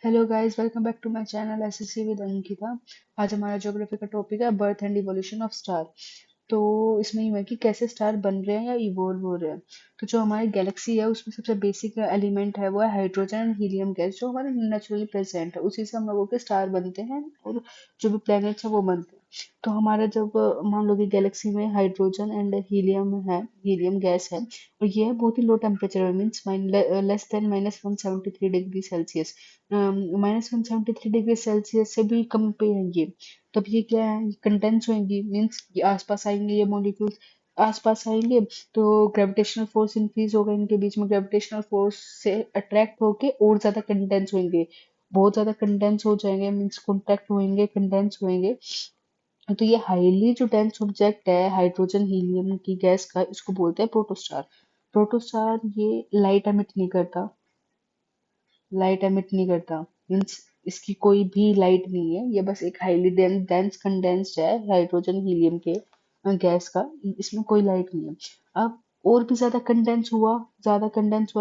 Hello guys, welcome back to my channel SSC with Ankita. आज हमारा geography का topic है birth and evolution of star. तो इसमें ये है कि कैसे स्टार बन रहे हैं या इवोल्व हो रहे हैं। तो जो हमारी गैलेक्सी है उसमें सबसे बेसिक एलिमेंट है वो है हाइड्रोजन एंड हीलियम गैस, जो हमारे नेचुरली प्रेजेंट है। उसी से हम लोगों के स्टार बनते हैं और जो भी प्लैनेट्स है वो बनते हैं। तो हमारा जब मान लो कि गैलेक्सी में हाइड्रोजन एंड हीलियम है, हीलियम गैस है, और ये है बहुत ही low temperature, means less than -173 degree Celsius. -173 degree Celsius से भी कम पे है ये। तब ये क्या है, कंडेंस होंगी, मीन्स ये आसपास आएंगे, ये मॉलिक्यूल्स आसपास आएंगे। तो ग्रेविटेशनल फोर्स इंक्रीज होगा इनके बीच में, ग्रेविटेशनल फोर्स से अट्रैक्ट होके और ज्यादा कंडेंस होंगे, बहुत ज्यादा कंडेंस हो जाएंगे, मीन्स कॉन्टैक्ट होंगे, कंडेंस होंगे। तो ये हाईली जो डेंस ऑब्जेक्ट है हाइड्रोजन हीलियम की गैस का, इसको बोलते हैं प्रोटोस्टार। प्रोटोस्टार ये लाइट एमिट नहीं करता, लाइट एमिट नहीं करता, मीन्स इसकी कोई भी लाइट नहीं है, ये बस एक हाईली डेंस कंडेंस्ड है हाइड्रोजन हीलियम के गैस का, इसमें कोई लाइट नहीं है। अब और भी ज्यादा कंडेंस हुआ,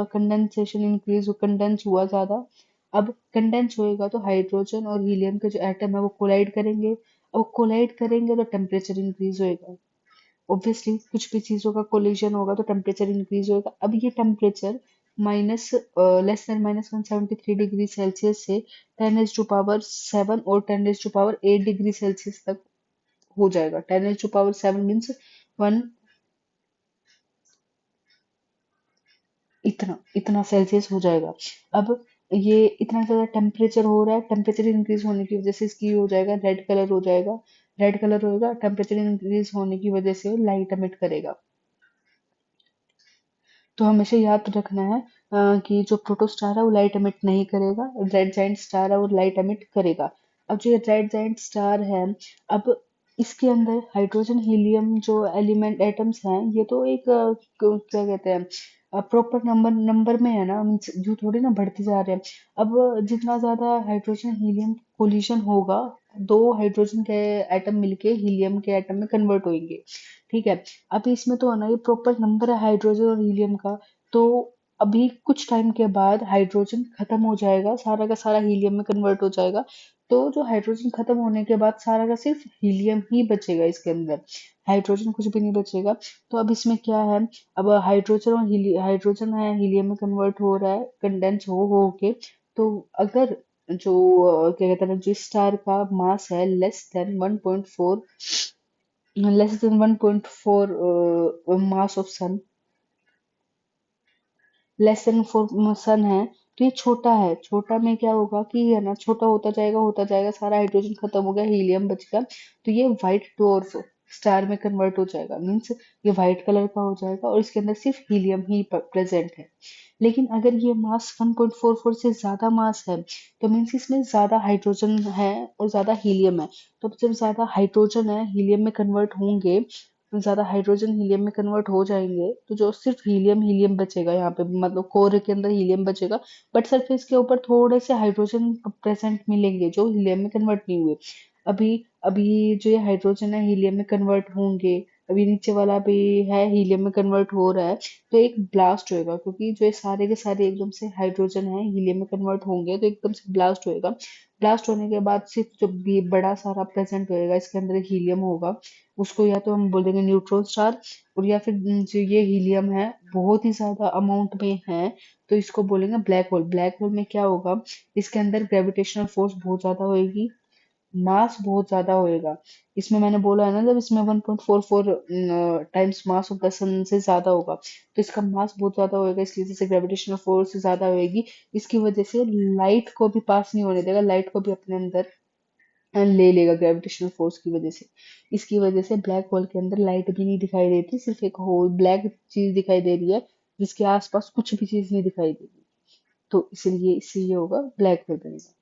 कंडेंसेशन इंक्रीज, कंडेंस हुआ ज्यादा। अब कंडेंस होएगा तो हाइड्रोजन और हीलियम के जो एटम है वो कोलाइड करेंगे, और कोलाइड करेंगे तो टेम्परेचर इंक्रीज होएगा। ऑब्वियसली कुछ भी चीजों का कोलिजन होगा तो टेम्परेचर इंक्रीज होएगा। अब ये temperature minus less than -173 degree Celsius से 10⁻⁷ और 10⁻⁸ तक हो जाएगा। 10⁻⁷ मीन्स वन, इतना इतना सेल्सियस हो जाएगा। अब ये इतना ज्यादा टेम्परेचर हो रहा है, टेम्परेचर इंक्रीज होने की वजह से इसकी हो जाएगा, रेड कलर हो जाएगा। रेड कलर होएगा, टेम्परेचर इंक्रीज होने की वजह से लाइट एमिट करेगा। तो हमेशा याद रखना है कि जो प्रोटोस्टार है वो लाइट एमिट नहीं करेगा, रेड जाइंट स्टार है वो लाइट एमिट करेगा। अब जो ये रेड जाइंट स्टार है, अब इसके अंदर हाइड्रोजन हीलियम जो एलिमेंट एटम्स हैं, ये तो एक क्या कहते हैं, प्रॉपर नंबर नंबर में है ना, मीन्स जो थोड़ी ना बढ़ते जा रहे हैं। अब जितना ज्यादा हाइड्रोजन हीलियम कोलिजन होगा, दो हाइड्रोजन के एटम मिलके हीलियम के एटम में कन्वर्ट होंगे, ठीक है। अभी इसमें तो है ना, ये प्रॉपर नंबर है हाइड्रोजन और हीलियम का। तो अभी कुछ टाइम के बाद हाइड्रोजन खत्म हो जाएगा, सारा का सारा हीलियम में कन्वर्ट हो जाएगा। तो जो हाइड्रोजन खत्म होने के बाद सारा का सिर्फ हीलियम ही बचेगा इसके अंदर, हाइड्रोजन कुछ भी नहीं बचेगा। तो अब इसमें क्या है, अब हाइड्रोजन और हाइड्रोजन है हीलियम में कन्वर्ट हो रहा है, कंडेंस हो के। तो अगर जो क्या कहते हैं, जो स्टार का मास है less than 1.4 mass of sun, less than 4 sun है, तो ये छोटा है। छोटा में क्या होगा कि है ना, छोटा होता जाएगा, सारा हाइड्रोजन खत्म हो गया, हीलियम बच गया, तो ये व्हाइट डॉर्फ स्टार में कन्वर्ट हो जाएगा, मीन्स ये व्हाइट कलर का हो जाएगा और इसके अंदर सिर्फ हीलियम ही प्रेजेंट है। लेकिन अगर ये मास 1.44 से ज्यादा मास है, तो मीन्स इसमें ज्यादा हाइड्रोजन है और ज्यादा हीलियम है। तो जब ज्यादा हाइड्रोजन है हीलियम में कन्वर्ट होंगे, ज्यादा हाइड्रोजन हीलियम में कन्वर्ट हो जाएंगे, तो जो सिर्फ हीलियम हीलियम बचेगा यहाँ पे, मतलब कोर के अंदर हीलियम बचेगा, बट सरफेस के ऊपर थोड़े से हाइड्रोजन प्रेजेंट मिलेंगे जो हीलियम में कन्वर्ट नहीं हुए। अभी अभी जो ये हाइड्रोजन है हीलियम में कन्वर्ट होंगे, अभी नीचे वाला भी है हीलियम में कन्वर्ट हो रहा है। तो एक ब्लास्ट होएगा, क्योंकि जो ये सारे के सारे एकदम से हाइड्रोजन है हीलियम में कन्वर्ट होंगे, तो एकदम से ब्लास्ट होएगा। ब्लास्ट होने के बाद सिर्फ जो भी बड़ा सारा प्रेजेंट होएगा इसके अंदर हीलियम होगा, उसको या तो हम बोल देंगे न्यूट्रॉन स्टार, और या फिर जो ये हीलियम है बहुत ही ज्यादा अमाउंट में है, तो इसको बोलेंगे ब्लैक होल। ब्लैक होल में क्या होगा, इसके अंदर ग्रेविटेशनल फोर्स बहुत ज्यादा होएगी, मास बहुत ज्यादा होएगा। इसमें मैंने बोला है ना, जब इसमें 1.44 टाइम्स मास ऑफ द सन से ज्यादा होगा, तो इसका मास बहुत ज्यादा होएगा, इसकी वजह से ग्रेविटेशनल फोर्स ज्यादा होएगी। इसकी वजह से लाइट को भी पास नहीं होने देगा, लाइट को भी अपने अंदर ले लेगा ग्रेविटेशनल फोर्स की वजह से। इसकी वजह से ब्लैक होल के अंदर लाइट भी नहीं दिखाई देती, सिर्फ एक होल ब्लैक चीज दिखाई दे रही है, जिसके आसपास कुछ भी चीज नहीं दिखाई देगी। तो इसलिए इससे ये होगा, ब्लैक होल बनेगा।